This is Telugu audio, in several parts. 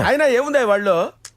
అయినా ఏముంది వాళ్ళు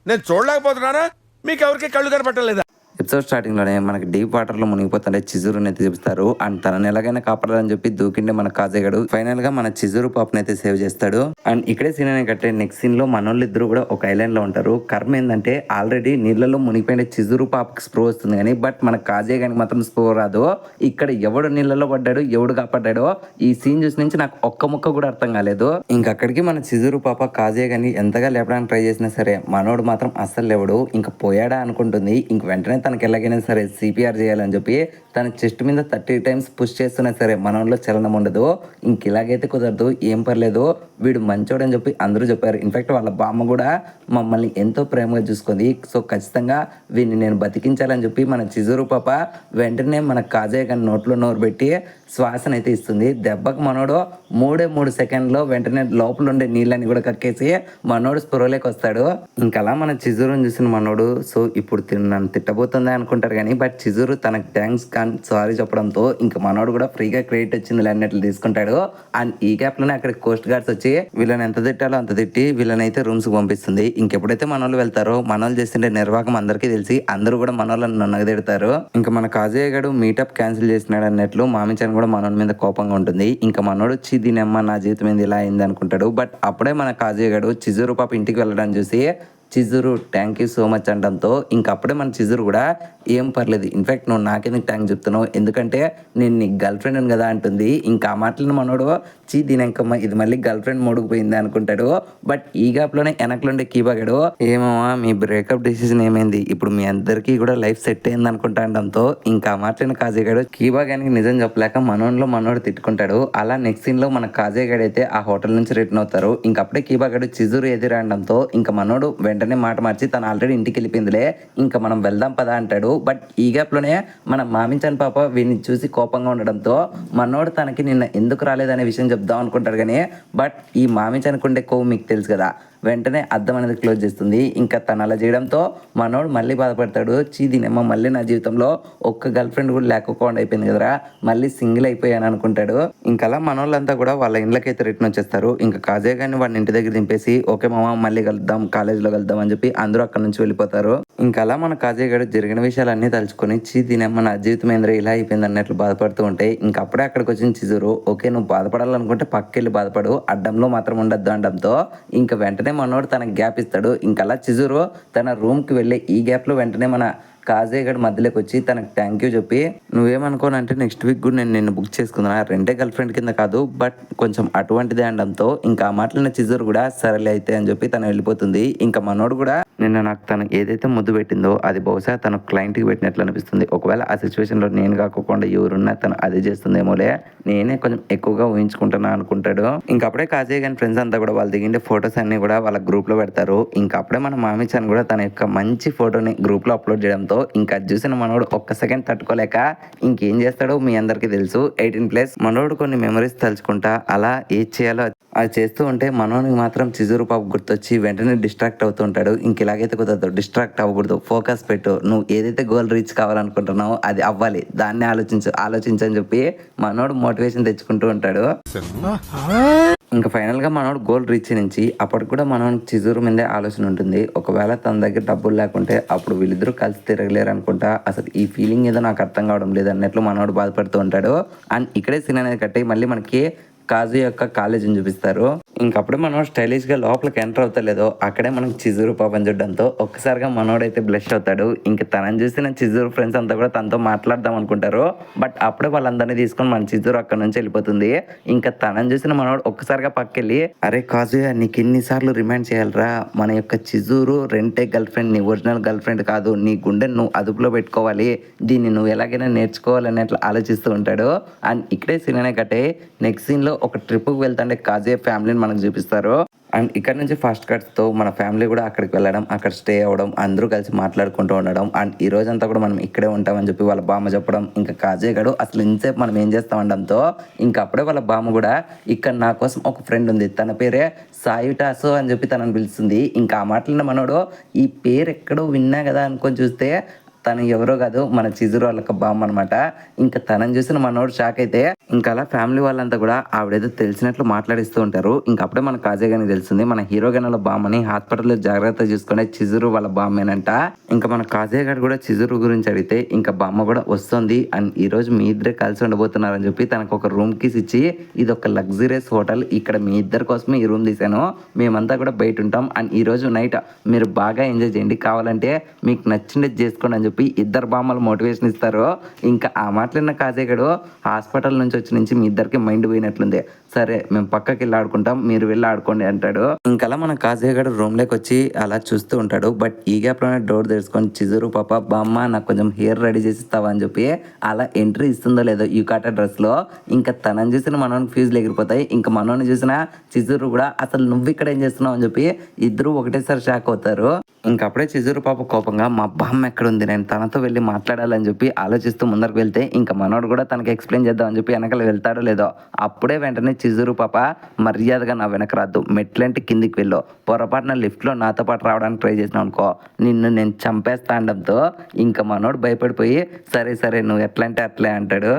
నేను చూడలేకపోతున్నానా మీకు ఎవరికి కళ్ళు కనపట్టలేదా? ఎపిసోడ్ స్టార్టింగ్లోనే మనకి డీప్ వాటర్లో మునిగిపోతుంటే చిజురుని అయితే చూపిస్తారు. అండ్ తనని ఎలాగైనా కాపాడాలని చెప్పి దూకిండే మన కాజేగాడు ఫైనల్ గా మన చిజురు పాపని అయితే సేవ్ చేస్తాడు. అండ్ ఇక్కడే సీన్ అనే కట్టే నెక్స్ట్ సీన్ లో మనోళ్ళు ఇద్దరు కూడా ఒక ఐలాండ్ లో ఉంటారు. కర్మ ఏంటంటే ఆల్రెడీ నీళ్ళలో మునిగిపోయిన చిజురు పాపకి స్ప్రో వస్తుంది కానీ బట్ మన కాజే గానికి మాత్రం స్ప్రో రాదు. ఇక్కడ ఎవడు నీళ్ళలో పడ్డాడు ఎవడు కాపాడాడో ఈ సీన్ చూసి నుంచి నాకు ఒక్క ముక్క కూడా అర్థం కాలేదు. ఇంకక్కడికి మన చిజురు పాప కాజే గాని ఎంతగా లేపడానికి ట్రై చేసినా సరే మనోడు మాత్రం అస్సలు లేవడు. ఇంకా పోయాడా అనుకుంటుంది. ఇంక వెంటనే తనకి ఎలాగైనా సరే సిపిఆర్ చేయాలని చెప్పి తన చెస్ట్ మీద 30 times పుష్ చేస్తున్నా సరే మనలో చలనం ఉండదు. ఇంక ఇలాగైతే కుదరదు, ఏం పర్లేదు వీడు మంచోడని చెప్పి అందరూ చెప్పారు. ఇన్ఫాక్ట్ వాళ్ళ బామ్మ కూడా మమ్మల్ని ఎంతో ప్రేమగా చూసుకుంది. సో ఖచ్చితంగా వీడిని నేను బతికించాలని చెప్పి మన చిజురు పాప వెంటనే మన కాజాయ్ గారి నోట్లో నోరు పెట్టి శ్వాసనైతే ఇస్తుంది. దెబ్బకు మనోడు 3 సెకండ్లో వెంటనే లోపల ఉండే నీళ్ళని కూడా కక్కేసి మనోడు స్పృహలోకి వస్తాడు. ఇంకలా మన చిజురుని చూసిన మనోడు సో ఇప్పుడు నన్ను తిట్టబోతుంది అనుకుంటారు కానీ బట్ చిజురు తనకు థ్యాంక్స్ కానీ సారీ చెప్పడంతో ఇంకా మనోడు కూడా ఫ్రీగా క్రెడిట్ వచ్చింది అన్నట్లు తీసుకుంటాడు. అండ్ ఈ గ్యాప్ లోనే అక్కడ కోస్ట్ గార్డ్స్ వచ్చి వీళ్ళని ఎంత తిట్టాలో అంత తిట్టి వీళ్ళని అయితే రూమ్స్ పంపిస్తుంది. ఇంకెప్పుడైతే మనోళ్ళు వెళ్తారో మనోళ్ళు చేస్తుంటే నిర్వాహకం అందరికీ తెలిసి అందరూ కూడా మనోళ్ళని నన్నగదిడతారు. ఇంకా మన కాజయ్య గడు మీటప్ క్యాన్సిల్ చేసినాడు అన్నట్లు మామిచన్ కూడా మనోడి మీద కోపంగా ఉంటుంది. ఇంకా మనోడు వచ్చి దీనమ్మ నా జీవితం ఏంది ఇలా అయింది అనుకుంటాడు. బట్ అప్పుడే మన కాజయ్య గడు చిజురు పాప ఇంటికి వెళ్ళడం చూసి చిజురు థ్యాంక్ యూ సో మచ్ అనడంతో ఇంకప్పుడే మన చిజురు కూడా ఏం పర్లేదు, ఇన్ఫాక్ట్ నువ్వు నాకెందుకు థ్యాంక్ చెప్తున్నావు ఎందుకంటే నేను నీ గర్ల్ ఫ్రెండ్ అని కదా అంటుంది. ఇంకా ఆ మాటలను మనోడు దీనికమ్మ ఇది మళ్ళీ గర్ల్ ఫ్రెండ్ మోడుకు పోయింది అనుకుంటాడు. బట్ ఈ గ్యాప్లోనే వెనకలుండే కీబాగాడు ఏమమ్మా మీ బ్రేకప్ డెసిషన్ ఏమైంది, ఇప్పుడు మీ అందరికీ కూడా లైఫ్ సెట్ అయింది అనుకుంటా అనడంతో ఇంకా ఆ మాటలను కాజేగాడు కీబాగానికి నిజం చెప్పలేక మనోన్లో మనోడు తిట్టుకుంటాడు. అలా నెక్స్ట్ సీన్ లో మన కాజేగాడు అయితే ఆ హోటల్ నుంచి రిటర్న్ అవుతారు. ఇంకప్పుడే కీబాగాడు చిజురు ఎదురాడడంతో ఇంకా మనోడు వెంటనే మాట మార్చి తను ఆల్రెడీ ఇంటికి వెళ్ళిపోయిందిలే ఇంకా మనం వెళ్దాం పదా అంటాడు. బట్ ఈ గ్యాప్ లోనే మన మామించని పాప వీడిని చూసి కోపంగా ఉండడంతో మనోడు తనకి నిన్న ఎందుకు రాలేదనే విషయం చెప్దాం అనుకుంటారు కానీ బట్ ఈ మామించనికి ఉండే కొవ్వు మీకు తెలుసు కదా, వెంటనే అద్దం అనేది క్లోజ్ చేస్తుంది. ఇంకా తను అలా చేయడంతో మనోడు మళ్ళీ బాధపడతాడు. దీనేమో మళ్ళీ నా జీవితంలో ఒక్క గర్ల్ ఫ్రెండ్ కూడా లేకపోకుండా అయిపోయింది కదరా, మళ్ళీ సింగిల్ అయిపోయాను అనుకుంటాడు. ఇంకలా మనోళ్ళంతా కూడా వాళ్ళ ఇండ్లకైతే రిటర్న్ వచ్చేస్తారు. ఇంకా కాజే గారిని వాడిని ఇంటి దగ్గర దింపేసి ఓకే మామ మళ్ళీ కలుద్దాం కాలేజ్లో కలుద్దాం అని చెప్పి అందరూ అక్కడ నుంచి వెళ్ళిపోతారు. ఇంకా అలా మన కాజే గారు జరిగిన విషయాలన్నీ తలుచుకొని దీనేమో నా జీవితం ఏంద్రా ఇలా అయిపోయింది అన్నట్లు బాధపడుతూ ఉంటే ఇంకా అప్పుడే అక్కడికి వచ్చిన చిజురు ఓకే నువ్వు బాధపడాలనుకుంటే పక్కెళ్ళి బాధపడు అడ్డంలో మాత్రం ఉండద్దు అనడంతో ఇంకా వెంటనే మనోడు తనకు గ్యాప్ ఇస్తాడు. ఇంకలా చిజురు తన రూమ్ కి వెళ్ళి ఈ గ్యాప్ లో వెంటనే మన కాజేగడ్ మధ్యలోకి వచ్చి తనకు థ్యాంక్ యూ చెప్పి నువ్వేమనుకోనంటే నెక్స్ట్ వీక్ కూడా నేను నిన్ను బుక్ చేసుకున్నా రెండే గర్ల్ ఫ్రెండ్ కింద కాదు బట్ కొంచెం అటువంటిదే అనడంతో ఇంకా ఆ మాటలన్న చిజురు కూడా సరేలే అయితే అని చెప్పి తను వెళ్ళిపోతుంది. ఇంకా మనోడు కూడా నిన్న నాకు తను ఏదైతే ముద్దు పెట్టిందో అది బహుశా తన క్లయింట్కి పెట్టినట్లు అనిపిస్తుంది. ఒకవేళ ఆ సిచ్యువేషన్లో నేను కాకుండా ఎవరున్నా తను అదే చేస్తుందేమోలే, నేనే కొంచెం ఎక్కువగా ఊహించుకుంటున్నా అనుకుంటాడు. ఇంకప్పుడే కాజే గారి ఫ్రెండ్స్ అంతా కూడా వాళ్ళు దిగిండే ఫొటోస్ అన్ని కూడా వాళ్ళ గ్రూప్లో పెడతారు. ఇంకప్పుడే మన మామిచాన్ కూడా తన యొక్క మంచి ఫోటోని గ్రూప్లో అప్లోడ్ చేయడంతో ఇంకా చూసిన మనోడు ఒక్క సెకండ్ తట్టుకోలేక ఇంకేం చేస్తాడో మీ అందరికీ తెలుసు 18+ మనోడు కొన్ని మెమరీస్ తలుచుకుంటా అలా ఏది చేయాలో అది చేస్తూ ఉంటే మనోనికి మాత్రం చిజురు పాప గుర్తొచ్చి వెంటనే డిస్ట్రాక్ట్ అవుతూ ఉంటాడు. ఇంక ఇలాగైతే కుదరదు, డిస్ట్రాక్ట్ అవ్వకూడదు, ఫోకస్ పెట్టు, నువ్వు ఏదైతే గోల్ రీచ్ కావాలనుకుంటున్నావో అది అవ్వాలి, దాన్ని ఆలోచించని చెప్పి మనోడు మోటివేషన్ తెచ్చుకుంటూ ఉంటాడు. ఇంకా ఫైనల్ గా మనోడు గోల్ రీచ్ నుంచి అప్పటికి కూడా మనోడికి చిజురు మీదే ఆలోచన ఉంటుంది. ఒకవేళ తన దగ్గర డబ్బులు లేకుంటే అప్పుడు వీళ్ళిద్దరూ కలిసి తిరగలేరు అనుకుంటా, అసలు ఈ ఫీలింగ్ ఏదో నాకు అర్థం కావడం లేదు అన్నట్లు మనోడు బాధపడుతూ ఉంటాడు. అండ్ ఇక్కడే సీన్ అనేది కట్టి మళ్ళీ మనకి కాజు యొక్క కాలేజీని చూపిస్తారు. ఇంకప్పుడే మనం స్టైలిష్ గా లోపలికి ఎంటర్ అవుతలేదో అక్కడే మనకి చిజురు పాపని చూడడంతో ఒక్కసారిగా మనోడైతే బ్లష్ అవుతాడు. ఇంక తనని చూసిన చిజురు ఫ్రెండ్స్ అంతా కూడా తనతో మాట్లాడదాం అనుకుంటారు. బట్ అప్పుడే వాళ్ళందరినీ తీసుకొని మన చిజురు అక్కడ నుంచి వెళ్ళిపోతుంది. ఇంకా తనని చూసిన మనోడు ఒక్కసారిగా పక్కెళ్ళి అరే కాజు నీకు ఎన్నిసార్లు రిమైండ్ చేయాలరా, మన యొక్క చిజురు రెంటే గర్ల్ ఫ్రెండ్, నీ ఒరిజినల్ గర్ల్ ఫ్రెండ్ కాదు, నీ గుండె నువ్వు అదుపులో పెట్టుకోవాలి, దీన్ని నువ్వు ఎలాగైనా నేర్చుకోవాలని అట్లా ఆలోచిస్తూ ఉంటాడు. అండ్ ఇక్కడే సీన్ అనే కట్టే నెక్స్ట్ సీన్ లో ఒక ట్రిప్కి వెళ్తుంటే కాజే ఫ్యామిలీని మనకు చూపిస్తారు. అండ్ ఇక్కడ నుంచి ఫస్ట్ కట్స్తో మన ఫ్యామిలీ కూడా అక్కడికి వెళ్ళడం, అక్కడ స్టే అవ్వడం, అందరూ కలిసి మాట్లాడుకుంటూ ఉండడం. అండ్ ఈ రోజంతా కూడా మనం ఇక్కడే ఉంటామని చెప్పి వాళ్ళ బామ్మ చెప్పడం. ఇంకా కాజే గడు అసలు ఇంతసేపు మనం ఏం చేస్తాం అనడంతో ఇంకా అప్పుడే వాళ్ళ బామ్మ కూడా ఇక్కడ నా కోసం ఒక ఫ్రెండ్ ఉంది, తన పేరే సాయుటాసు అని చెప్పి తనని పిలుస్తుంది. ఇంకా ఆ మాటలను మనోడు ఈ పేరు ఎక్కడో విన్నా కదా అనుకొని చూస్తే తను ఎవరో కాదు మన చిజురు వాళ్ళకి బామ్మ అనమాట. ఇంకా తనని చూసిన మనోడు షాక్ అయితే ఇంకా అలా ఫ్యామిలీ వాళ్ళంతా కూడా ఆవిడేదో తెలిసినట్లు మాట్లాడిస్తూ ఉంటారు. ఇంకా అప్పుడే మన కాజే గారికి తెలుస్తుంది మన హీరో గనుల బామ్మని హాస్పిటల్లో జాగ్రత్త చూసుకునే చిజురు వాళ్ళ బామ్మేనంట. ఇంకా మన కాజే గారు కూడా చిజురు గురించి అడిగితే ఇంకా బామ్మ కూడా వస్తుంది అండ్ ఈ రోజు మీ ఇద్దరే కలిసి ఉండబోతున్నారని చెప్పి తనకు ఒక రూమ్ కీస్ ఇచ్చి ఇది ఒక లగ్జరియస్ హోటల్, ఇక్కడ మీ ఇద్దరి కోసమే ఈ రూమ్ తీసాను, మేమంతా కూడా బయట ఉంటాం అండ్ ఈ రోజు నైట్ మీరు బాగా ఎంజాయ్ చేయండి, కావాలంటే మీకు నచ్చింది చేసుకోండి అని చెప్పి ఇద్దరు బామ్మలు మోటివేషన్ ఇస్తారు. ఇంకా ఆ మాటలున్న కాజే గారు హాస్పిటల్ నుంచి మీ ఇద్దరికి మైండ్ పోయినట్లుంది, సరే మేము పక్కకి వెళ్ళి ఆడుకుంటాం మీరు వెళ్ళి ఆడుకోండి అంటాడు. ఇంకలా మన కాజే గారు రూమ్ లోకి వచ్చి అలా చూస్తూ ఉంటాడు. బట్ ఈ గ్యాప్ లోనే డోర్ తెరుచుకొని చిజురు పాప బామ్మ నాకు కొంచెం హెయిర్ రెడీ చేసి ఇస్తావా అని చెప్పి అలా ఎంట్రీ ఇస్తుందో లేదో యుకాటా డ్రెస్ లో. ఇంకా తనని చూసిన మనోని ఫ్యూజులు ఎగిరిపోతాయి. ఇంకా మనోని చూసిన చిజురు కూడా అసలు నువ్వు ఇక్కడ ఏం చేస్తున్నావు అని చెప్పి ఇద్దరు ఒకటేసారి షాక్ అవుతారు. ఇంకా అప్పుడే చిజురు పాప కోపంగా మా బామ్మ ఎక్కడ ఉంది, నేను తనతో వెళ్ళి మాట్లాడాలని చెప్పి ఆలోచిస్తూ ముందరకు వెళ్తే ఇంకా మనోడు కూడా తనకి ఎక్స్ప్లెయిన్ చేద్దామని చెప్పి వెనకాల వెళ్తాడో లేదో అప్పుడే వెంటనే చిజురు పాప మర్యాదగా నా వెనక రాద్దు, మెట్లంటే కిందికి వెళ్ళు, పొరపాటున లిఫ్ట్లో నాతో పాటు రావడానికి ట్రై చేసినావు అనుకో నిన్ను నేను చంపేస్తా అనడంతో ఇంకా మనోడు భయపడిపోయి సరే సరే నువ్వు ఎట్లా అంటే అట్లే అంటాడు.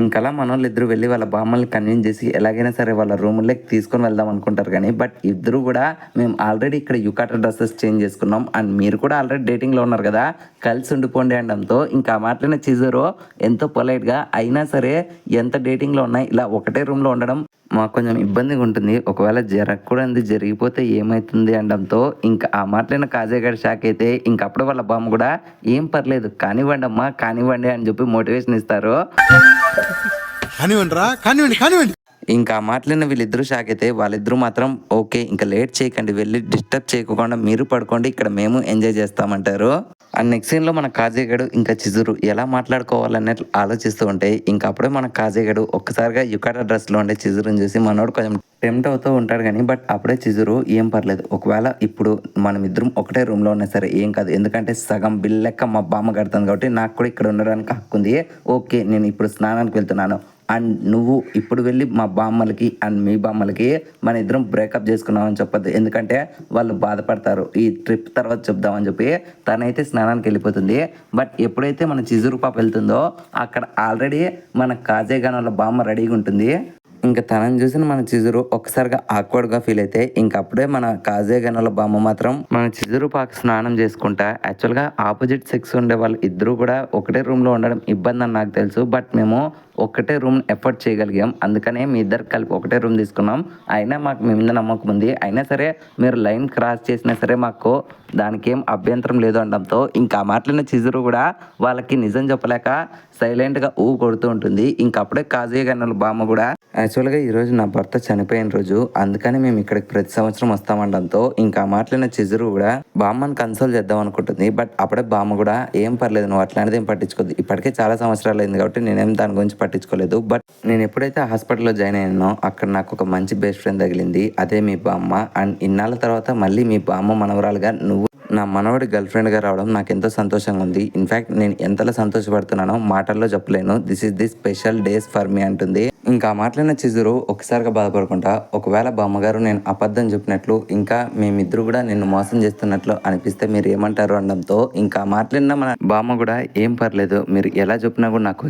ఇంకలా మనోళ్ళు ఇద్దరు వెళ్ళి వాళ్ళ బామ్మల్ని కన్విన్స్ చేసి ఎలాగైనా సరే వాళ్ళ రూముల్లోకి తీసుకొని వెళ్దాం అనుకుంటారు. కానీ బట్ ఇద్దరు కూడా మేము ఆల్రెడీ ఇక్కడ యుకాటా డ్రెస్సెస్ చేంజ్ చేసుకున్నాం అండ్ మీరు కూడా ఆల్రెడీ డేటింగ్లో ఉన్నారు కదా కలిసి ఉండిపోండి అనడంతో ఇంకా మాట్లాడిన చిజురు ఎంతో పొలైట్గా అయినా సరే ఎంత డేటింగ్లో ఉన్నాయి ఇలా ఒకటే రూమ్లో ఉండడం మాకు కొంచెం ఇబ్బందిగా ఉంటుంది, ఒకవేళ జరగకూడదు జరిగిపోతే ఏమవుతుంది అనడంతో ఇంకా ఆ మాటలైన కాజేగాడి షాక్ అయితే ఇంకా అప్పుడు వాళ్ళ బామ్మ కూడా ఏం పర్లేదు కానివ్వండి అమ్మా కానివ్వండి అని చెప్పి మోటివేషన్ ఇస్తారు. ఇంకా ఆ మాటలైన వీళ్ళిద్దరూ షాక్ అయితే వాళ్ళిద్దరూ మాత్రం ఓకే ఇంకా లేట్ చేయకండి వెళ్ళి డిస్టర్బ్ చేయకుండా మీరు పడుకోండి ఇక్కడ మేము ఎంజాయ్ చేస్తామంటారు. అండ్ నెక్స్ట్ సీన్లో మన కాజేగాడు ఇంకా చిజురు ఎలా మాట్లాడుకోవాలన్నట్లు ఆలోచిస్తూ ఉంటే ఇంకా అప్పుడే మన కాజేగాడు ఒక్కసారిగా యుకాటా డ్రెస్లో ఉండే చిజురుని చూసి మనోడు కొంచెం టెంప్ట్ అవుతూ ఉంటాడు. కానీ బట్ అప్పుడే చిజురు ఏం పర్లేదు ఒకవేళ ఇప్పుడు మనం ఇద్దరం ఒకటే రూమ్లో ఉన్నా సరే ఏం కాదు, ఎందుకంటే సగం బిల్ లెక్క మా బామ్మ కడుతుంది కాబట్టి నాకు కూడా ఇక్కడ ఉండడానికి హక్కు ఉంది, ఓకే నేను ఇప్పుడు స్నానానికి వెళ్తున్నాను అండ్ నువ్వు ఇప్పుడు వెళ్ళి మా బామ్మలకి అండ్ మీ బామ్మలకి మన ఇద్దరం బ్రేకప్ చేసుకున్నామని చెప్పొద్దు, ఎందుకంటే వాళ్ళు బాధపడతారు, ఈ ట్రిప్ తర్వాత చెప్దామని చెప్పి తనైతే స్నానానికి వెళ్ళిపోతుంది. బట్ ఎప్పుడైతే మన చిజురు పాప వెళ్తుందో అక్కడ ఆల్రెడీ మన కాజేగాన్ వాళ్ళ బామ్మ రెడీగా ఉంటుంది. ఇంకా తనని చూసిన మన చిజురు ఒక్కసారిగా ఆక్వర్డ్గా ఫీల్ అయితే ఇంకా అప్పుడే మన కాజే గనుల బామ్మ మాత్రం మన చిజురు పాక స్నానం చేసుకుంటా, యాక్చువల్గా ఆపోజిట్ సెక్స్ ఉండే వాళ్ళు ఇద్దరు కూడా ఒకటే రూమ్లో ఉండడం ఇబ్బంది అని నాకు తెలుసు, బట్ మేము ఒకటే రూమ్ ఎఫర్ట్ చేయగలిగాం అందుకనే మీ ఇద్దరు కలిపి ఒకటే రూమ్ తీసుకున్నాం, అయినా మాకు మీ మీద నమ్మకం ఉంది, అయినా సరే మీరు లైన్ క్రాస్ చేసినా సరే మాకు దానికి ఏం అభ్యంతరం లేదు అనడంతో ఇంకా మాట్లాడిన చిజురు కూడా వాళ్ళకి నిజం చెప్పలేక సైలెంట్గా కొడుతూ ఉంటుంది. ఇంకా అప్పుడే కాజే గనుల బామ్మ కూడా యాక్చువల్గా ఈరోజు నా భర్త చనిపోయిన రోజు అందుకని మేము ఇక్కడికి ప్రతి సంవత్సరం వస్తామనడంతో ఇంకా మాట్లాడిన చిజురు కూడా బామ్మని కన్సోల్ చేద్దాం అనుకుంటుంది. బట్ అప్పుడే బామ్మ కూడా ఏం పర్లేదు నువ్వు అట్లాంటిది ఏం పట్టించుకోద్దు, ఇప్పటికే చాలా సంవత్సరాలు అయింది కాబట్టి నేనేం దాని గురించి పట్టించుకోలేదు, బట్ నేను ఎప్పుడైతే హాస్పిటల్లో జాయిన్ అయ్యానో అక్కడ నాకు ఒక మంచి బెస్ట్ ఫ్రెండ్ తగిలింది, అదే మీ బామ్మ. అండ్ ఇన్నాళ్ళ తర్వాత మళ్ళీ మీ బామ్మ మనవరాలుగా నువ్వు నా మనవడి గర్ల్ ఫ్రెండ్గా రావడం నాకు ఎంతో సంతోషంగా ఉంది, ఇన్ఫ్యాక్ట్ నేను ఎంతలా సంతోషపడుతున్నానో మాటల్లో చెప్పలేను, this is the special days for me అంటుంది. ఇంకా మాట్లాడిన చిజురు ఒకసారిగా బాధపడుకుంటా ఒకవేళ బామ్మగారు నేను అబద్ధం చెప్పినట్లు ఇంకా మేమిద్దరు కూడా నిన్ను మోసం చేస్తున్నట్లు అనిపిస్తే మీరు ఏమంటారు అనడంతో ఇంకా మాట్లాడిన మన బామ్మ కూడా ఏం పర్లేదు మీరు ఎలా చెప్పినా కూడా నాకు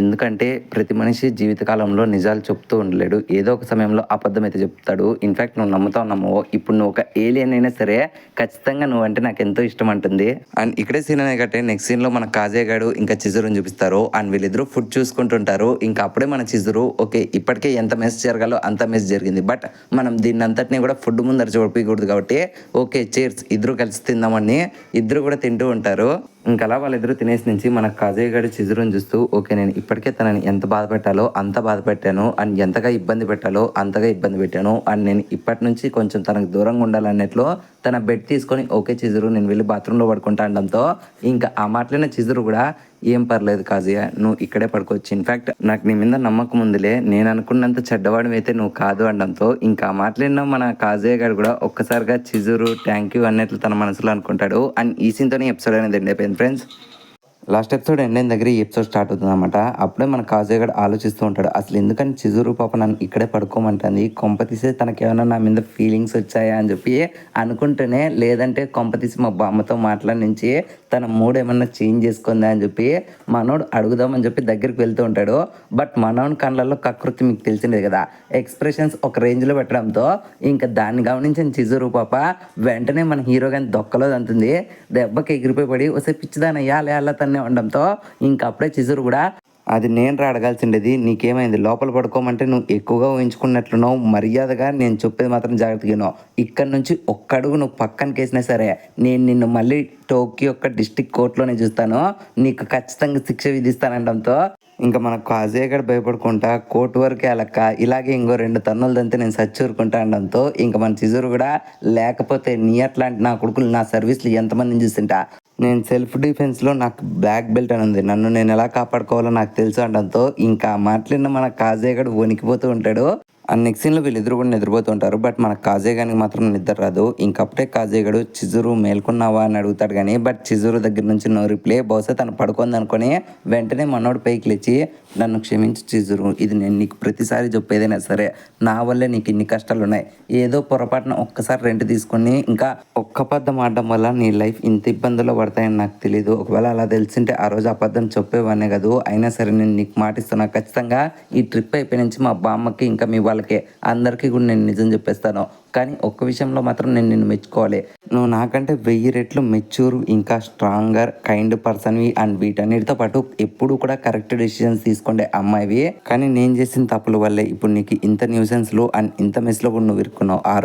ఎందుకంటే ప్రతి మనిషి జీవితకాలంలో నిజాలు చెప్తూ ఉండలేడు, ఏదో ఒక సమయంలో అబద్ధం అయితే చెప్తాడు, ఇన్ఫ్యాక్ట్ నువ్వు నమ్ముతావు నమ్మవో ఇప్పుడు నువ్వు ఒక ఏలియన్ అయినా సరే ఖచ్చితంగా నువ్వు అంటే నాకు ఎంతో ఇష్టం అంటుంది. అండ్ ఇక్కడే సీన్ అనే కట్టే నెక్స్ట్ సీన్ లో మన కాజేగాడు ఇంకా చిజురుని చూపిస్తారు అండ్ వీళ్ళిద్దరు ఫుడ్ చూసుకుంటుంటారు. ఇంకా అప్పుడే మన చిజురు ఓకే ఇప్పటికే ఎంత మెస్ జరగాలో అంత మెస్ జరిగింది, బట్ మనం దీన్ని అంతటినీ కూడా ఫుడ్ ముందర చూడకూడదు కాబట్టి ఓకే చీర్స్ ఇద్దరు కలిసి తిందామని ఇద్దరు కూడా తింటూ ఉంటారు. ఇంకా అలా వాళ్ళిద్దరూ తినేసి నుంచి మన కాజయ్య గారి చిజురుని చూస్తూ ఓకే నేను ఇప్పటికే తనని ఎంత బాధ పెట్టాలో అంత బాధ పెట్టాను అండ్ ఎంతగా ఇబ్బంది పెట్టాలో అంతగా ఇబ్బంది పెట్టాను అండ్ నేను ఇప్పటి నుంచి కొంచెం తనకు దూరంగా ఉండాలన్నట్లు తన బెడ్ తీసుకొని ఓకే చిజురు నేను వెళ్ళి బాత్రూంలో పడుకుంటా అనడంతో ఇంకా ఆ మాటలైన చిజురు కూడా ఏం పర్లేదు కాజయ్య నువ్వు ఇక్కడే పడుకోవచ్చు, ఇన్ఫ్యాక్ట్ నాకు నీ మీద నమ్మకం ఉందిలే నేను అనుకున్నంత చెడ్డవాడు అయితే నువ్వు కాదు అనడంతో ఇంకా మాట్లాడిన మన కాజయ్య గారు కూడా ఒక్కసారిగా చిజురు థ్యాంక్ యూ అన్నట్లు తన మనసులో అనుకుంటాడు. అండ్ ఈ సీన్తోనే ఎపిసోడ్ అనేది ఎండ్ అయిపోయింది ఫ్రెండ్స్. లాస్ట్ ఎపిసోడ్ ఎండ్ అయిన దగ్గర ఈ ఎపిసోడ్ స్టార్ట్ అవుతుంది అనమాట. అప్పుడే మన కాజయ్ గడు ఆలోచిస్తూ ఉంటాడు, అసలు ఎందుకని చిజురు పాప నన్ను ఇక్కడే పడుకోమంటుంది, కొంప తీసే తనకి ఏమైనా నా మీద ఫీలింగ్స్ వచ్చాయా అని చెప్పి అనుకుంటూనే, లేదంటే కొంప తీసి మా బామ్మతో మాట్లాడి నుంచి తన మూడ్ ఏమన్నా చేంజ్ చేసుకుందా అని చెప్పి మనోడు అడుగుదామని చెప్పి దగ్గరికి వెళ్తూ ఉంటాడు. బట్ మనోడి కళ్ళల్లో కకృతి మీకు తెలిసిందే కదా, ఎక్స్ప్రెషన్స్ ఒక రేంజ్లో పెట్టడంతో ఇంకా దాన్ని గమనించిన చిజురు పాప వెంటనే మన హీరో గాని దొక్కలో అంటుంది, దెబ్బకి ఎగిరిపోయి పడి వస్తే పిచ్చిదానయ్యా అలా తన్నే ఉండడంతో ఇంకా అప్పుడే చిజురు కూడా అది నేను అడగాల్సిండేది, నీకేమైంది లోపల పడుకోమంటే నువ్వు ఎక్కువగా ఊహించుకున్నట్లున్నావు, మర్యాదగా నేను చెప్పేది మాత్రం జాగ్రత్తగా ఇక్కడ నుంచి ఒక్క అడుగు నువ్వు పక్కనకి వేసినా సరే నేను నిన్ను మళ్ళీ టోక్యో యొక్క డిస్ట్రిక్ట్ కోర్టులోనే చూస్తాను, నీకు ఖచ్చితంగా శిక్ష విధిస్తానడంతో ఇంకా మన కాజయ్ గడు భయపడుకుంటా కోర్టు వరకే అలక్క ఇలాగే ఇంకో 2 తన్నులు దంతే నేను సచ్చూరుకుంటా అనడంతో ఇంకా మన చిజురు కూడా లేకపోతే నీ అట్లాంటి నా కొడుకులు నా సర్వీస్లు ఎంతమందిని చూసింటా, నేను సెల్ఫ్ డిఫెన్స్లో నాకు బ్లాక్ బెల్ట్ అని ఉంది, నన్ను నేను ఎలా కాపాడుకోవాలో నాకు తెలుసు అనడంతో ఇంకా మాట్లాడిన మన కాజయ్ గడు వణికిపోతూ ఉంటాడు. ఆ నెక్స్ట్ సీన్లో వీళ్ళిద్దరు కూడా నిద్రపోతూ ఉంటారు. బట్ మన కాజయ్ గానికి మాత్రం నిద్ర రాదు. ఇంకప్పుడే కాజయ్ గడు చిజురు మేల్కొన్నావా అని అడుగుతాడు కానీ బట్ చిజురు దగ్గర నుంచి నో రిప్లై. బహుశా తను పడుకుంది అనుకుని వెంటనే మనోడు పైకి లేచి, నన్ను క్షమించి చిజురు, ఇది నేను నీకు ప్రతిసారి చెప్పేదైనా సరే నా వల్లే నీకు ఇన్ని కష్టాలు ఉన్నాయి, ఏదో పొరపాటున ఒక్కసారి రెంట్ తీసుకొని ఇంకా ఒక్క అబద్ధం ఆడడం వల్ల నీ లైఫ్ ఇంత ఇబ్బందుల్లో పడతాయని నాకు తెలియదు, ఒకవేళ అలా తెలిసింటే ఆ రోజు అబద్ధం చెప్పేవాడినే కాదు, అయినా సరే నేను నీకు మాటిస్తున్నా, ఖచ్చితంగా ఈ ట్రిప్ అయిపోయి నుంచి మా బామ్మకి ఇంకా మీ వాళ్ళకి అందరికీ కూడా నేను నిజం చెప్పేస్తాను, కానీ ఒక్క విషయంలో మాత్రం నేను నిన్ను మెచ్చుకోవాలి, నువ్వు నాకంటే 1000 రెట్లు మెచ్యూర్ ఇంకా స్ట్రాంగర్ కైండ్ పర్సన్వి అండ్ వీటన్నిటితో పాటు ఎప్పుడు కూడా కరెక్ట్ డెసిషన్స్ తీసుకుంటే అమ్మాయివి, కానీ నేను చేసిన తప్పుల వల్లే ఇప్పుడు నీకు ఇంత న్యూసెన్స్లు అండ్ ఇంత మెస్లో కూడా నువ్వు ఇరుక్కున్నావు, ఆ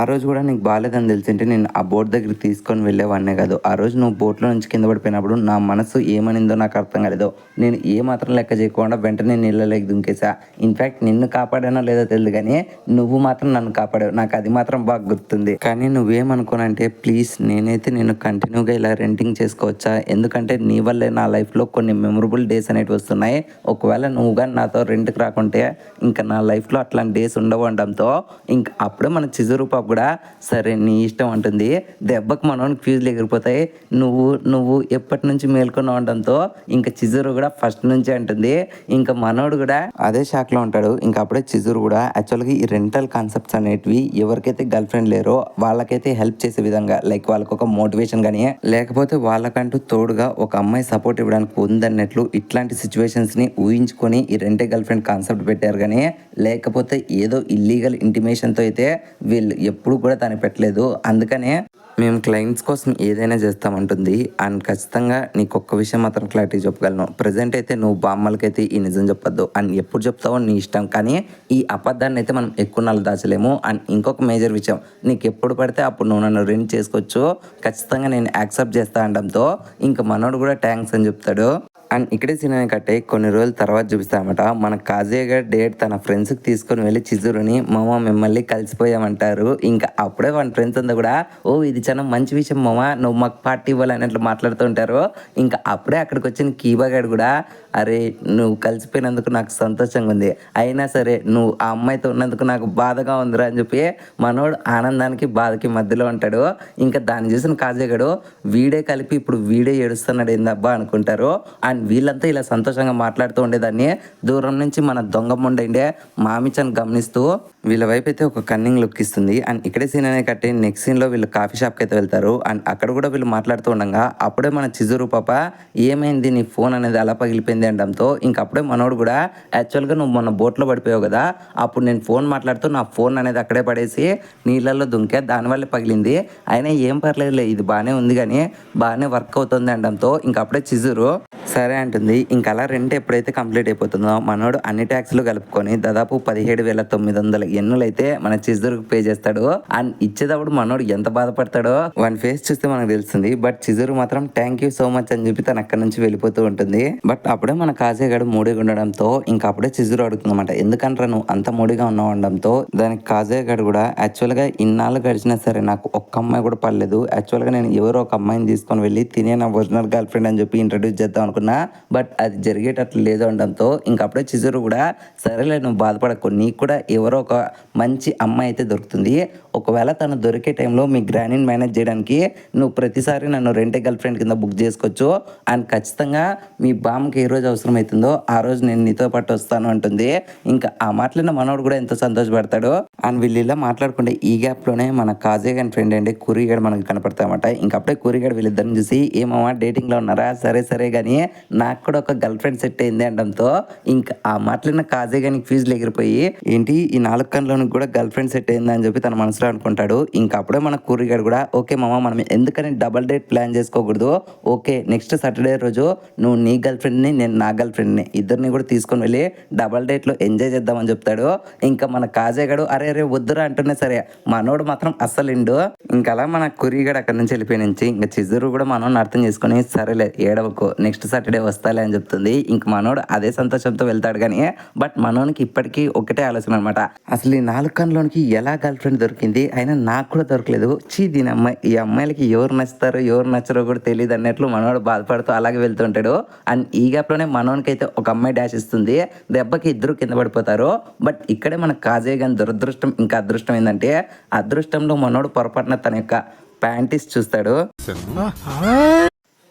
రోజు కూడా నీకు బాగాలేదని తెలిసింటే నేను ఆ బోట్ దగ్గరికి తీసుకొని వెళ్ళేవాడినే కాదు, ఆ రోజు నువ్వు బోట్లో నుంచి కింద పడిపోయినప్పుడు నా మనసు ఏమనిందో నాకు అర్థం కాలేదు, నేను ఏ మాత్రం లెక్క చేయకుండా వెంటనే నీళ్ళలోకి దుంకేసా, ఇన్ఫ్యాక్ట్ నిన్ను కాపాడానో లేదో తెలియదు కానీ నువ్వు మాత్రం నన్ను కాపాడావు, నాకు అది మాత్రం బాగా గుర్తుంది, కానీ నువ్వేమనుకోనంటే ప్లీజ్ నేనైతే నేను కంటిన్యూగా ఇలా రెంటింగ్ చేసుకోవచ్చా, ఎందుకంటే నీ వల్లే నా లైఫ్లో కొన్ని మెమరబుల్ డేస్ అనేవి వస్తున్నాయి, ఒకవేళ నువ్వు కానీ నాతో రెంట్కి రాకుంటే ఇంకా నా లైఫ్లో అట్లాంటి డేస్ ఉండవు అనడంతో ఇంకా అప్పుడే మన చిజురు పాప కూడా సరే నీ ఇష్టం అంటుంది, దెబ్బకు మనోని ఫ్యూజ్లు ఎగిరిపోతాయి, నువ్వు ఎప్పటి నుంచి మేల్కొన్నావు అనడంతో ఇంకా చిజురు కూడా ఫస్ట్ నుంచి అంటుంది, ఇంకా మనోడు కూడా అదే షాక్లో ఉంటాడు. ఇంకా అప్పుడే చిజురు కూడా యాక్చువల్గా ఈ రెంటల్ కాన్సెప్ట్స్ అనేటివి ఎవరికైతే గర్ల్ ఫ్రెండ్ లేరో వాళ్ళకైతే హెల్ప్ చేసే విధంగా, లైక్ వాళ్ళకి ఒక మోటివేషన్ కానీ లేకపోతే వాళ్ళకంటూ తోడుగా ఒక అమ్మాయి సపోర్ట్ ఇవ్వడానికి ఉందన్నట్లు ఇట్లాంటి సిచ్యువేషన్స్ ని ఊహించుకొని ఈ రెంటే గర్ల్ ఫ్రెండ్ కాన్సెప్ట్ పెట్టారు కానీ లేకపోతే ఏదో ఇల్లీగల్ ఇంటిమేషన్తో అయితే వీళ్ళు ఎప్పుడు కూడా దాన్ని పెట్టలేదు, అందుకనే మేము క్లయింట్స్ కోసం ఏదైనా చేస్తామంటుంది. అండ్ ఖచ్చితంగా నీకు ఒక్క విషయం మాత్రం క్లారిటీ చెప్పగలను, ప్రజెంట్ అయితే నువ్వు బామ్మలకైతే ఈ నిజం చెప్పొద్దు అండ్ ఎప్పుడు చెప్తావో నీ ఇష్టం, కానీ ఈ అబద్ధాన్ని అయితే మనం ఎక్కువ నాళ్ళు దాచలేము. అండ్ ఇంకొక మేజర్ విషయం, నీకు ఎప్పుడు పడితే అప్పుడు నువ్వు నన్ను రెంట్ చేసుకోవచ్చు, ఖచ్చితంగా నేను యాక్సెప్ట్ చేస్తా అనడంతో ఇంకా మనోడు కూడా థ్యాంక్స్ అని చెప్తాడు. అండ్ ఇక్కడే సినిమా కట్టే కొన్ని రోజుల తర్వాత చూపిస్తామట మన కాజయ్ గారు డేట్ తన ఫ్రెండ్స్కి తీసుకొని వెళ్ళి చిజురుని మామ మిమ్మల్ని కలిసిపోయామంటారు. ఇంకా అప్పుడే వాళ్ళ ఫ్రెండ్స్ అంతా కూడా ఓ ఇది చాలా మంచి విషయం మామ, నువ్వు మాకు పార్టీ ఇవ్వాలి అన్నట్లు మాట్లాడుతూ ఉంటారు. ఇంకా అప్పుడే అక్కడికి వచ్చిన కీబా గారు కూడా అరే నువ్వు కలిసిపోయినందుకు నాకు సంతోషంగా ఉంది, అయినా సరే నువ్వు ఆ అమ్మాయితో ఉన్నందుకు నాకు బాధగా ఉందిరా అని చెప్పి మనోడు ఆనందానికి బాధకి మధ్యలో ఉంటాడు. ఇంకా దాన్ని చూసిన కాజయ్ గారు వీడే కలిపి ఇప్పుడు వీడే ఏడుస్తున్నాడు ఏందబ్బా అనుకుంటారు. అండ్ వీళ్ళంతా ఇలా సంతోషంగా మాట్లాడుతూ ఉండేదాన్ని దూరం నుంచి మన దొంగ ముండే మామిచని గమనిస్తూ వీళ్ళ వైపు అయితే ఒక కన్నింగ్ లుక్ ఇస్తుంది. అండ్ ఇక్కడే సీన్ అనే కట్టి నెక్స్ట్ సీన్లో వీళ్ళు కాఫీ షాప్కి అయితే వెళ్తారు. అండ్ అక్కడ కూడా వీళ్ళు మాట్లాడుతూ ఉండగా అప్పుడే మన చిజురు పాప ఏమైంది నీ ఫోన్ అనేది అలా పగిలిపోయింది అనడంతో ఇంక అప్పుడే మనోడు కూడా యాక్చువల్గా నువ్వు మొన్న బోట్లో పడిపోయావు కదా, అప్పుడు నేను ఫోన్ మాట్లాడుతూ నా ఫోన్ అనేది అక్కడే పడేసి నీళ్ళల్లో దుంకే దానివల్లే పగిలింది, అయినా ఏం పర్లేదులే ఇది బాగానే ఉంది కానీ బాగానే వర్క్ అవుతుంది అనడంతో ఇంక అప్పుడే చిజురు సరే అంటుంది. ఇంక అలా రెంట్ ఎప్పుడైతే కంప్లీట్ అయిపోతుందో మనోడు అన్ని ట్యాక్స్లు కలుపుకొని దాదాపు 17,900 ఎన్నులు అయితే మన చిజురుకు పే చేస్తాడు. అండ్ ఇచ్చేటప్పుడు మనోడు ఎంత బాధపడతాడో వన్ ఫేస్ చూస్తే మనకు తెలుస్తుంది. బట్ చిజురు మాత్రం థ్యాంక్ యూ సో మచ్ అని చెప్పి తను అక్కడి నుంచి వెళ్ళిపోతూ ఉంటుంది. బట్ అప్పుడే మన కాజయ్ గడు మూడీగా ఉండడంతో ఇంకా అప్పుడే చిజురు అడుగుతుందన్నమాట, ఎందుకంటారా నువ్వు అంత మూడీగా ఉన్నావు అనడంతో దానికి కాజయ్ గడు కూడా యాక్చువల్గా ఇన్నాళ్ళు గడిచినా సరే నాకు ఒక్క అమ్మాయి కూడా పడలేదు, యాక్చువల్గా నేను ఎవరో ఒక అమ్మాయిని తీసుకొని వెళ్ళి తినే నా ఒరిజినల్ గర్ల్ ఫ్రెండ్ అని చెప్పి ఇంట్రడ్యూస్ చేద్దాం అనుకున్నాను, అనుకున్నా, బట్ అది జరిగేటట్లు లేదు అనడంతో ఇంకప్పుడే చిజురు కూడా సరేలే నువ్వు బాధపడకు, నీకు కూడా ఎవరో ఒక మంచి అమ్మాయి అయితే దొరుకుతుంది. ఒకవేళ తను దొరికే టైంలో మీ గ్రానీని మేనేజ్ చేయడానికి నువ్వు ప్రతిసారి నన్ను రెంటే గర్ల్ ఫ్రెండ్ కింద బుక్ చేసుకోవచ్చు అండ్ ఖచ్చితంగా మీ బామ్మకి ఏ రోజు అవసరం అవుతుందో ఆ రోజు నేను నీతో పాటు వస్తాను అంటుంది. ఇంకా ఆ మాటలిన మనోడు కూడా ఎంతో సంతోషపడతాడు. అండ్ వీళ్ళు ఇలా మాట్లాడుకుంటే ఈ గ్యాప్లోనే మన కాజే గారి ఫ్రెండ్ అండి కూరిగాడు మనకి కనపడతామట. ఇంకప్పుడే కూరిగాడు వీళ్ళిద్దరిని చూసి ఏమమ్మా డేటింగ్లో ఉన్నారా, సరే సరే కానీ నాకు కూడా ఒక గర్ల్ ఫ్రెండ్ సెట్ అయింది అనడంతో ఇంకా ఆ మాటలిన కాజే గారికి ఫీజులు ఎగిరిపోయి ఏంటి ఈ 4 కన్నులోనికి కూడా గర్ల్ ఫ్రెండ్ సెట్ అయింది అని చెప్పి తన మనసులో అనుకుంటాడు. ఇంకా అప్పుడే మన కూరిగాడు కూడా ఓకే మామ మనం ఎందుకని డబల్ డేట్ ప్లాన్ చేసుకోకూడదు, ఓకే నెక్స్ట్ సాటర్డే రోజు నువ్వు నీ గర్ల్ ఫ్రెండ్ని నేను నా గర్ల్ ఫ్రెండ్ని ఇద్దరిని కూడా తీసుకొని వెళ్ళి డబల్ డేట్లో ఎంజాయ్ చేద్దామని చెప్తాడు. ఇంకా మన కాజేగాడు అరే అరే వద్దురా అంటున్నా సరే మనోడు మాత్రం అస్సలు ఇండు. ఇంకా అలా మన కురిగాడు అక్కడి నుంచి వెళ్ళిపోయి నుంచి ఇంకా చిజురు కూడా మనోడిని అర్థం చేసుకుని సరేలే ఏడవకు నెక్స్ట్ సాటర్డే వస్తాలే అని చెప్తుంది. ఇంక మనోడు అదే సంతోషంతో వెళ్తాడు కానీ బట్ మనోనికి ఇప్పటికీ ఒకటే ఆలోచన అనమాట, అసలు ఈ 4 కన్నులోనికి ఎలా గర్ల్ ఫ్రెండ్ దొరికింది, అయినా నాకు కూడా దొరకలేదు, చీ దీని అమ్మాయి ఈ అమ్మాయిలకి ఎవరు నచ్చుతారో ఎవరు నచ్చరో కూడా తెలియదు అన్నట్లు మనోడు బాధపడుతూ అలాగే వెళ్తుంటాడు. అండ్ ఈ గ్యాప్లోనే మనోనికి అయితే ఒక అమ్మాయి డాష్ ఇస్తుంది, దెబ్బకి ఇద్దరు కింద పడిపోతారు. బట్ ఇక్కడే మన కాజే గాని దురదృష్టం ఇంకా అదృష్టం ఏంటంటే అదృష్టంలో మనోడు పొరపాటున తన యొక్క ప్యాంటీస్ చూస్తాడు.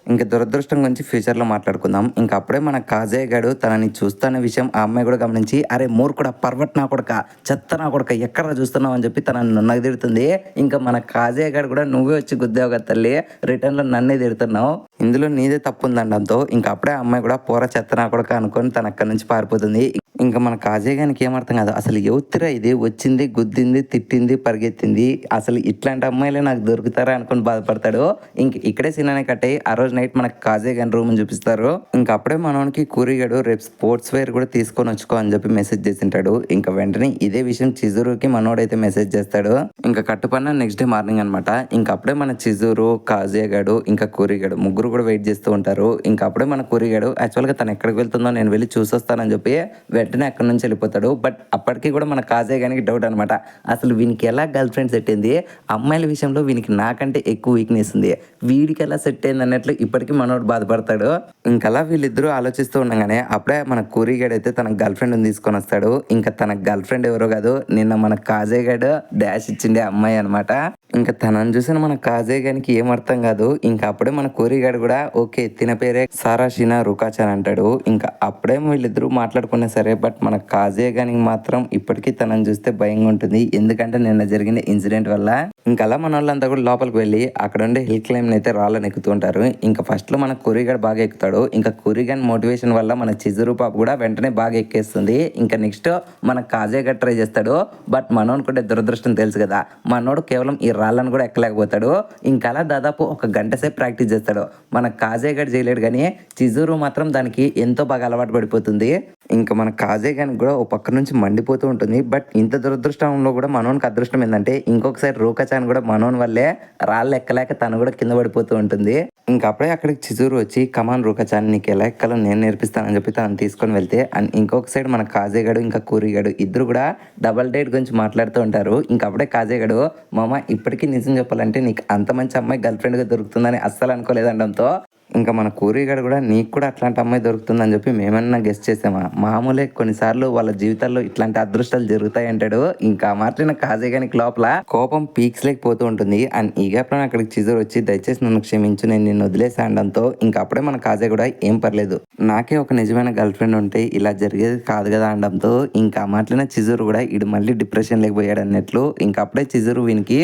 ఇంకా దురదృష్టం గురించి ఫ్యూచర్లో మాట్లాడుకుందాం. ఇంకా అప్పుడే మన కాజే గాడు తనని చూస్తున్న విషయం ఆ అమ్మాయి కూడా గమనించి అరే మూర్ఖుడా పర్వట్ నా కొడక చెత్త నా కొడక ఎక్కడ చూస్తున్నావు అని చెప్పి తనని నున్నగా తిడుతుంది. ఇంకా మన కాజే గాడు కూడా నువ్వే వచ్చి గుద్దావు కదా తల్లి, రిటర్న్లో నన్నే తిడుతున్నావు, ఇందులో నీదే తప్పు ఉందనడంతో ఇంకా అప్పుడే ఆ అమ్మాయి కూడా పోర చెత్త నా కొడక అనుకొని తన అక్కడి నుంచి పారిపోతుంది. ఇంకా మన కాజే గానికి ఏమర్థం కాదు, అసలు యువతిరా ఇది వచ్చింది గుద్దింది తిట్టింది పరిగెత్తింది, అసలు ఇట్లాంటి అమ్మాయిలే నాకు దొరుకుతారా అనుకుని బాధపడతాడు. ఇంక ఇక్కడే సినిమానే కట్టాయి ఆ రోజు నైట్ మనకు కాజే గాని రూమ్ చూపిస్తారు. ఇంకా అప్పుడే మనోనికి కూరిగాడు రేపు స్పోర్ట్స్ వేర్ కూడా తీసుకొని వచ్చుకో అని చెప్పి మెసేజ్ చేసింటాడు. ఇంకా వెంటనే ఇదే విషయం చిజురుకి మనోడైతే మెసేజ్ చేస్తాడు. ఇంకా కట్టుపన్న నెక్స్ట్ డే మార్నింగ్ అనమాట. ఇంకా అప్పుడే మన చిజురు కాజే గాడు ఇంకా కూరిగాడు ముగ్గురు కూడా వెయిట్ చేస్తూ ఉంటారు. ఇంకా అప్పుడే మన కూరిగాడు యాక్చువల్గా తను ఎక్కడికి వెళ్తుందో నేను వెళ్ళి చూసొస్తానని చెప్పి వెంటనే అక్కడి నుంచి వెళ్ళిపోతాడు. బట్ అప్పటికి కూడా మన కాజే గానికి డౌట్ అనమాట, అసలు వీనికి ఎలా గర్ల్ ఫ్రెండ్ సెట్ అయింది, అమ్మాయిల విషయంలో వీనికి నాకంటే ఎక్కువ వీక్నెస్ ఉంది, వీడికి ఎలా సెట్ అయింది అన్నట్లు ఇప్పటికీ మనోడు బాధపడతాడు. ఇంకలా వీళ్ళిద్దరూ ఆలోచిస్తూ ఉండగానే అప్పుడే మన కూరిగాడు అయితే తన గర్ల్ ఫ్రెండ్ని తీసుకొని వస్తాడు. ఇంకా తన గర్ల్ ఫ్రెండ్ ఎవరో కాదు నిన్న మన కాజే గాడు డాష్ ఇచ్చిండే అమ్మాయి అనమాట. ఇంకా తనని చూసిన మన కాజే గానికి ఏం అర్థం కాదు. ఇంకా అప్పుడే మన కూరిగాడు కూడా ఓకే తిన పేరే సారాషినా రుకాచాన్ అంటాడు. ఇంకా అప్పుడే వీళ్ళిద్దరూ మాట్లాడుకున్నా సరే బట్ మన కాజే గానికి మాత్రం ఇప్పటికీ తనని చూస్తే భయంగా ఉంటుంది, ఎందుకంటే నిన్న జరిగిన ఇన్సిడెంట్ వల్ల. ఇంకా అలా మన వాళ్ళంతా కూడా లోపలికి వెళ్ళి అక్కడ ఉండే హిల్ క్లైమ్ అయితే రాళ్ళని ఎక్కుతూ ఉంటారు. ఇంకా ఫస్ట్ లో మన కూరిగాడు బాగా ఎక్కుతాడు. ఇంకా కూరిగాన్ మోటివేషన్ వల్ల మన చిజురు పాప కూడా వెంటనే బాగా ఎక్కేస్తుంది. ఇంకా నెక్స్ట్ మన కాజేగాడు ట్రై చేస్తాడు. బట్ మనోడు కూడా దురదృష్టం తెలుసు కదా, మనోడు కేవలం ఈ రాళ్ళను కూడా ఎక్కలేకపోతాడు. ఇంకా అలా దాదాపు 1 గంట సేపు ప్రాక్టీస్ చేస్తాడు. మన కాజేగాడు చేయలేడు కానీ చిజురు మాత్రం దానికి ఎంతో బాగా అలవాటు పడిపోతుంది. ఇంకా మన కాజే గానికి కూడా ఓ పక్క నుంచి మండిపోతూ ఉంటుంది. బట్ ఇంత దురదృష్టంలో కూడా మనోనికి అదృష్టం ఏంటంటే ఇంకొకసారి రూకచాన్ కూడా మనోన్ వల్లే రాళ్ళు ఎక్కలేక తను కూడా కింద పడిపోతూ ఉంటుంది. ఇంకా అప్పుడే అక్కడికి చిజూరు వచ్చి కమాన్ రూకచాన్ నీకు ఎలా ఎక్కాలో నేను నేర్పిస్తానని చెప్పి తనని తీసుకొని వెళ్తే అండ్ ఇంకొక సైడ్ మన కాజేగాడు ఇంకా కూరిగాడు ఇద్దరు కూడా డబల్ డేట్ గురించి మాట్లాడుతూ ఉంటారు. ఇంకా అప్పుడే కాజేగాడు మామ ఇప్పటికీ నిజం చెప్పాలంటే నీకు అంత మంచి అమ్మాయి గర్ల్ ఫ్రెండ్గా దొరుకుతుందని అస్సలు అనుకోలేదనడంతో ఇంకా మన కూరిగాడు కూడా నీకు కూడా అట్లాంటి అమ్మాయి దొరుకుతుందని చెప్పి మేమన్నా గెస్ట్ చేసామా, మామూలే కొన్నిసార్లు వాళ్ళ జీవితాల్లో ఇట్లాంటి అదృష్టాలు జరుగుతాయి అంటాడు. ఇంకా మాట్లాడిన కాజేగానికి లోపల కోపం పీక్స్ లేకపోతూ ఉంటుంది. అండ్ ఈ గ్యాప్లో అక్కడికి చిజూరు వచ్చి దయచేసి నన్ను క్షమించు నేను నిన్ను వదిలేసా అనడంతో ఇంకా అప్పుడే మన కాజే కూడా ఏం పర్లేదు నాకే ఒక నిజమైన గర్ల్ ఫ్రెండ్ ఉంటే ఇలా జరిగేది కాదు కదా అనడంతో ఇంకా మాట్లాడిన చిజూరు కూడా ఇడు మళ్ళీ డిప్రెషన్ లేకపోయాడు అన్నట్లు. ఇంకా అప్పుడే చిజూరు వీనికి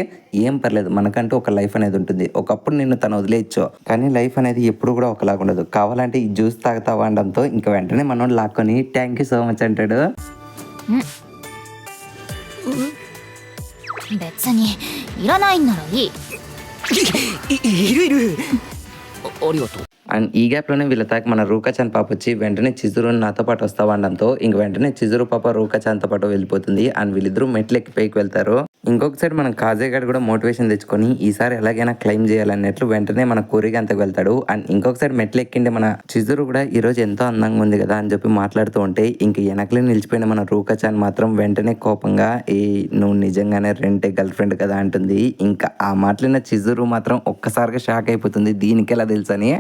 ఏం పర్లేదు మనకంటూ ఒక లైఫ్ అనేది ఉంటుంది, ఒకప్పుడు నిన్ను తను వదిలేయచ్చు కానీ లైఫ్ అనేది ఎప్పుడు కూడా ఒకలాగా ఉండదు, కావాలంటే ఈ జ్యూస్ తాగుతావా అనడంతో ఇంకా వెంటనే మనోడు లాక్కొని థ్యాంక్ యూ సో మచ్ అంటాడు. 別にいらないんならいい。いるいる。ありがとう。అండ్ ఈ గ్యాప్లోనే వీళ్ళ తాకి మన రూకచాన్ పాప వచ్చి వెంటనే చిజురు నాతో పాటు వస్తావా అనడంతో ఇంక వెంటనే చిజురు పాప రూకచాన్తో పాటు వెళ్ళిపోతుంది. అండ్ వీళ్ళిద్దరూ మెట్లు ఎక్కి పైకి వెళ్తారు. ఇంకొక సైడ్ మన కాజేగాడు కూడా మోటివేషన్ తెచ్చుకొని ఈసారి ఎలాగైనా క్లైమ్ చేయాలన్నట్లు వెంటనే మన కూరిగా అంతకు వెళ్తాడు. అండ్ ఇంకొక సైడ్ మెట్లు ఎక్కిండే మన చిజురు కూడా ఈ రోజు ఎంతో అందంగా ఉంది కదా అని చెప్పి మాట్లాడుతూ ఉంటే ఇంక వెనకలే నిలిచిపోయిన మన రూకచాన్ మాత్రం వెంటనే కోపంగా ఏ నువ్వు నిజంగానే రెంటే గర్ల్ ఫ్రెండ్ కదా అంటుంది. ఇంకా ఆ మాటలిన చిజురు మాత్రం ఒక్కసారిగా షాక్ అయిపోతుంది దీనికి ఎలా తెలుసని.